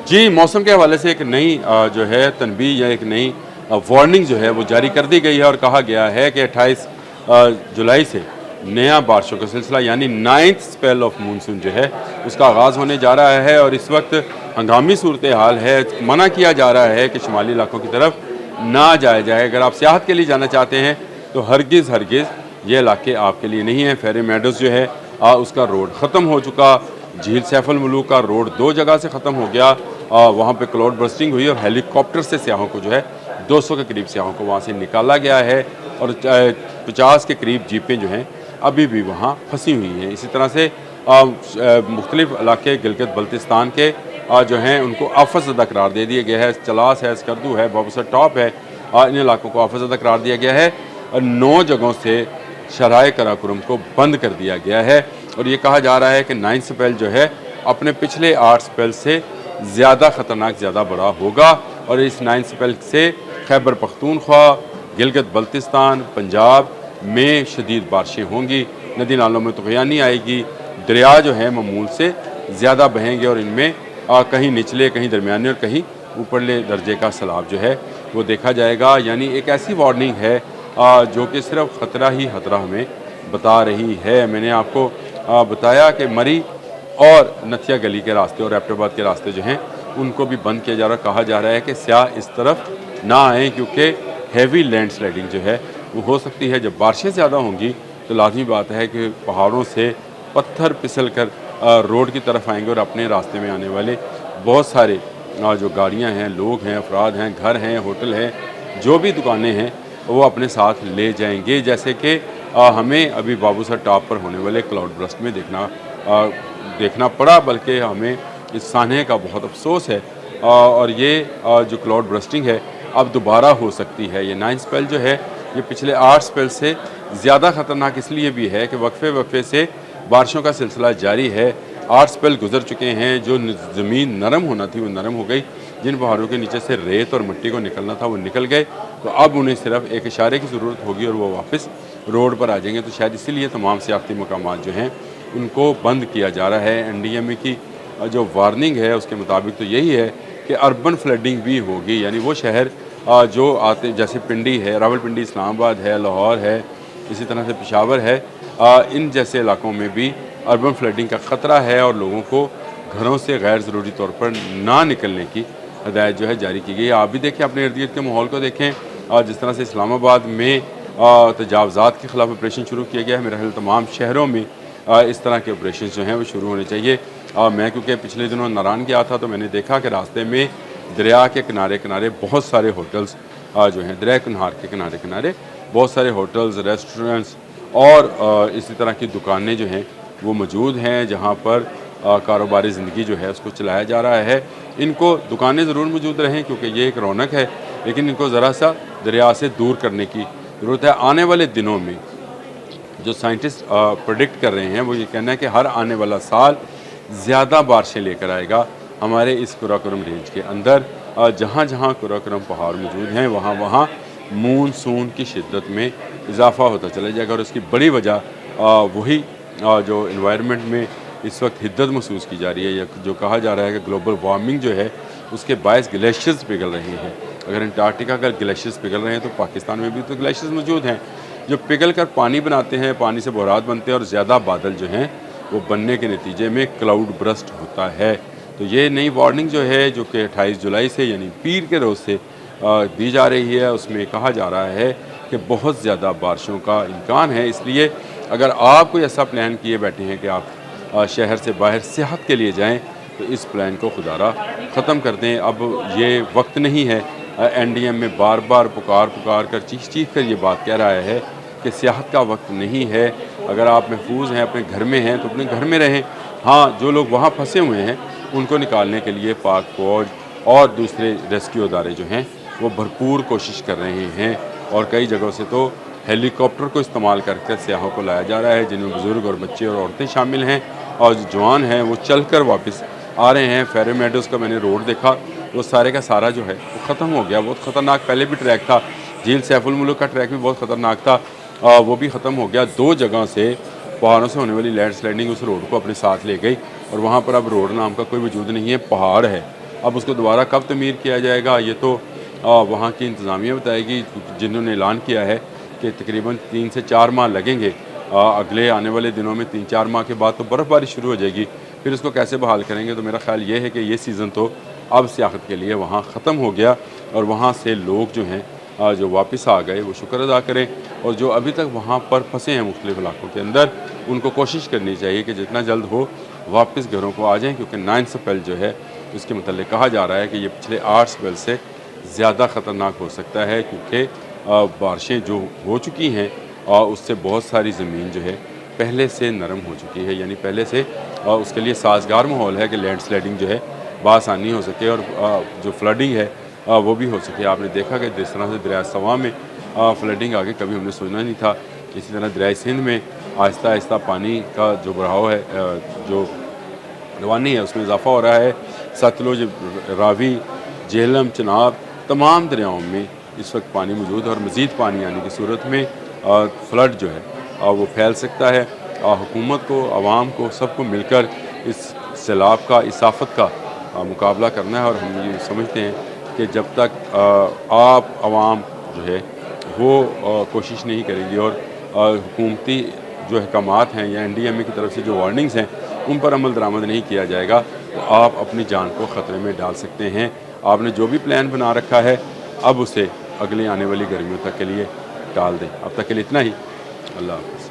जी, मौसम के हवाले से एक नई जो है तनबीह या एक नई वार्निंग जो है वो जारी कर दी गई है और कहा गया है कि 28 जुलाई से नया बारिशों का सिलसिला यानी 9th स्पेल ऑफ मानसून जो है उसका आगाज़ होने जा रहा है और इस वक्त हंगामी सूरत हाल है। मना किया जा रहा है कि शुमाली इलाकों की तरफ ना जाया जाए। अगर आप सियाहत के लिए जाना चाहते हैं तो हरगिज़ ये इलाके आपके लिए नहीं है। फेरी मेडोज़ जो है उसका रोड ख़त्म हो चुका। झील सैफुल मुलूक का रोड 2 जगह से ख़त्म हो गया। वहाँ पे क्लाउड बर्स्टिंग हुई और हेलीकॉप्टर से सियाहों को जो है 200 के करीब सियाहों को वहाँ से निकाला गया है और 50 के करीब जीपें जो हैं अभी भी वहाँ फंसी हुई हैं। इसी तरह से मुख्तलिफ इलाके गिलगित बल्तिस्तान के जो हैं उनको आफतज़दा करार दे दिया गया है। चलास है, स्कर्दू है, बाबूसर टॉप है, इन इलाकों को आफतज़दा करार दिया गया है और 9 जगहों से शराय कराकुरम को बंद कर दिया गया है। और ये कहा जा रहा है कि 9th स्पेल जो है अपने पिछले 8 स्पेल से ज़्यादा ख़तरनाक, ज़्यादा बड़ा होगा और इस 9th स्पेल से खैबर पख्तूनख्वा, गिलगित बल्तिस्तान, पंजाब में शदीद बारिशें होंगी। नदी नालों में तुग़यानी आएगी। दरिया जो है मामूल से ज़्यादा बहेंगे और इनमें कहीं निचले, कहीं दरमियाने और कहीं ऊपरले दर्जे का सैलाब जो है वो देखा जाएगा। यानी एक ऐसी वार्निंग है जो कि सिर्फ ख़तरा ही ख़तरा हमें बता रही है। मैंने आपको बताया कि मरी और नथिया गली के रास्ते और एबटाबाद के रास्ते जो हैं उनको भी बंद किया जा रहा। कहा जा रहा है कि सियाह इस तरफ ना आएँ क्योंकि हैवी लैंड स्लाइडिंग जो है वो हो सकती है। जब बारिशें ज़्यादा होंगी तो लाजमी बात है कि पहाड़ों से पत्थर फिसल कर रोड की तरफ आएंगे और अपने रास्ते में आने वाले बहुत सारे जो गाड़ियाँ हैं, लोग हैं, अफराद हैं, घर हैं, होटल हैं, जो भी दुकानें हैं वो अपने साथ ले जाएंगे। जैसे कि हमें अभी बाबूसर टॉप पर होने वाले क्लाउड बर्स्ट में देखना पड़ा, बल्कि हमें इस सान्हे का बहुत अफसोस है। और ये जो क्लाउड बर्स्टिंग है अब दोबारा हो सकती है। ये 9th स्पेल जो है ये पिछले 8 स्पेल से ज़्यादा ख़तरनाक इसलिए भी है कि वक्फे से बारिशों का सिलसिला जारी है। 8 स्पेल गुजर चुके हैं। जो ज़मीन नरम होना थी वो नरम हो गई। जिन पहाड़ों के नीचे से रेत और मिट्टी को निकलना था वो निकल गए। तो अब उन्हें सिर्फ एक इशारे की ज़रूरत होगी और वो वापस रोड पर आ जाएंगे। तो शायद इसीलिए तमाम सियाहती मकामात जो हैं उनको बंद किया जा रहा है। NDMA की जो वार्निंग है उसके मुताबिक तो यही है कि अर्बन फ्लडिंग भी होगी। यानी वो शहर जो आते जैसे पिंडी है, रावलपिंडी, इस्लामाबाद है, लाहौर है, इसी तरह से पेशावर है, इन जैसे इलाकों में भी अर्बन फ्लडिंग का ख़तरा है और लोगों को घरों से गैर ज़रूरी तौर पर ना निकलने की हदायत जो है जारी की गई है। आप भी देखें, अपने इर्द गिर्द के माहौल को देखें। जिस तरह से इस्लामाबाद में तजावज़ात के ख़िलाफ़ ऑपरेशन शुरू किया गया है, मेरा ख्याल तमाम शहरों में इस तरह के ऑपरेशन जो हैं वो शुरू होने चाहिए। मैं क्योंकि पिछले दिनों नारायण गया था तो मैंने देखा कि रास्ते में दरिया के किनारे बहुत सारे होटल्स जो हैं, दरिया किनार के किनारे बहुत सारे होटल्स, रेस्टोरेंट्स और इसी तरह की दुकानें जो हैं वो मौजूद हैं जहाँ पर कारोबारी ज़िंदगी जो है उसको चलाया जा रहा है। इनको दुकानें ज़रूर मौजूद रहें क्योंकि ये एक रौनक है, लेकिन इनको ज़रा सा दरिया से दूर करने की ज़रूरत है। आने वाले दिनों में जो साइंटिस्ट प्रेडिक्ट कर रहे हैं वो ये कहना है कि हर आने वाला साल ज़्यादा बारिशें लेकर आएगा हमारे इस कराकोरम रेंज के अंदर। जहाँ जहाँ कराकोरम पहाड़ मौजूद हैं वहाँ वहाँ मानसून की शिद्दत में इजाफ़ा होता चला जाएगा और इसकी बड़ी वजह वही जो इन्वायरमेंट में इस वक्त हिद्दत महसूस की जा रही है या जो कहा जा रहा है कि ग्लोबल वार्मिंग जो है उसके बायस ग्लेशियर्स पिघल रहे हैं। अगर अंटार्कटिका का ग्लेशियर्स पिघल रहे हैं तो पाकिस्तान में भी तो ग्लेशियर्स मौजूद हैं जो पिघल कर पानी बनाते हैं, पानी से बहरात बनते हैं और ज़्यादा बादल जो हैं वो बनने के नतीजे में क्लाउड बर्स्ट होता है। तो ये नई वार्निंग जो है जो कि 28 जुलाई से यानी पीर के रोज़ से दी जा रही है, उसमें कहा जा रहा है कि बहुत ज़्यादा बारिशों का इम्कान है। इसलिए अगर आप कोई ऐसा प्लान किए बैठे हैं कि आप शहर से बाहर सियाहत के लिए जाएं तो इस प्लान को खुदारा ख़त्म कर दें। अब ये वक्त नहीं है। NDMA बार बार पुकार कर चीख कर ये बात कह रहा है कि सियाहत का वक्त नहीं है। अगर आप महफूज हैं, अपने घर में हैं तो अपने घर में रहें। हाँ, जो लोग वहाँ फंसे हुए हैं उनको निकालने के लिए पाक फौज और दूसरे रेस्क्यू अदारे जो हैं वो भरपूर कोशिश कर रहे हैं और कई जगहों से तो हेलीकॉप्टर को इस्तेमाल करके सियाहों को लाया जा रहा है, जिनमें बुज़ुर्ग और बच्चे और औरतें शामिल हैं और जो जवान हैं वो चल कर वापस आ रहे हैं। फेरी मेडोज़ का मैंने रोड देखा, वो सारे का सारा जो है वो ख़त्म हो गया। बहुत ख़तरनाक पहले भी ट्रैक था, झील सैफुल मुल्क का ट्रैक भी बहुत ख़तरनाक था, वो भी ख़त्म हो गया। 2 जगह से पहाड़ों से होने वाली लैंड स्लाइडिंग उस रोड को अपने साथ ले गई और वहाँ पर अब रोड नाम का कोई वजूद नहीं है, पहाड़ है। اب اس کو دوبارہ کب تعمیر کیا جائے گا یہ تو وہاں کی انتظامیہ بتائے گی، جنہوں نے اعلان کیا ہے کہ تقریباً 3 سے 4 ماہ لگیں گے۔ اگلے آنے والے دنوں میں 3-4 ماہ کے بعد تو برف باری شروع ہو جائے گی، پھر اس کو کیسے بحال کریں گے؟ تو میرا خیال یہ ہے کہ یہ سیزن تو اب سیاحت کے لیے وہاں ختم ہو گیا، اور وہاں سے لوگ جو ہیں جو واپس آ گئے وہ شکر ادا کریں، اور جو ابھی تک وہاں پر پھنسے ہیں مختلف علاقوں کے اندر ان کو کوشش کرنی چاہیے کہ جتنا جلد ہو واپس گھروں کو آ جائیں، کیونکہ 9 سپیل جو ہے اس کے متعلق کہا جا رہا ہے کہ یہ پچھلے 8 سپیل سے زیادہ خطرناک ہو سکتا ہے، کیونکہ بارشیں جو ہو چکی ہیں اس سے بہت ساری زمین جو ہے پہلے سے نرم ہو چکی ہے، یعنی پہلے سے اس کے لیے سازگار ماحول ہے کہ لینڈ سلائڈنگ جو ہے بآسانی ہو سکے، اور جو فلڈنگ ہے وہ بھی ہو سکے۔ آپ نے دیکھا کہ جس طرح سے دریائے سواں میں فلڈنگ آگے کبھی ہم نے سوچنا نہیں تھا، اسی طرح دریائے سندھ میں آہستہ آہستہ پانی کا جو بڑھاؤ ہے، جو روانی ہے اس میں اضافہ ہو رہا ہے۔ ستلج، راوی، جہلم، چناب تمام دریاؤں میں اس وقت پانی موجود ہے، اور مزید پانی آنے کی صورت میں فلڈ جو ہے وہ پھیل سکتا ہے۔ حکومت کو، عوام کو، سب کو مل کر اس سیلاب کا، اس آفت کا مقابلہ کرنا ہے، اور ہم یہ سمجھتے ہیں کہ جب تک آپ عوام جو ہے وہ کوشش نہیں کرے گی، اور حکومتی جو احکامات ہیں یا NDMA کی طرف سے جو وارننگز ہیں ان پر عمل درآمد نہیں کیا جائے گا، تو آپ اپنی جان کو خطرے میں ڈال سکتے ہیں۔ آپ نے جو بھی پلان بنا رکھا ہے اب اسے اگلے آنے والی گرمیوں تک کے لیے ٹال دیں۔ اب تک کے لیے اتنا ہی۔ اللہ حافظ۔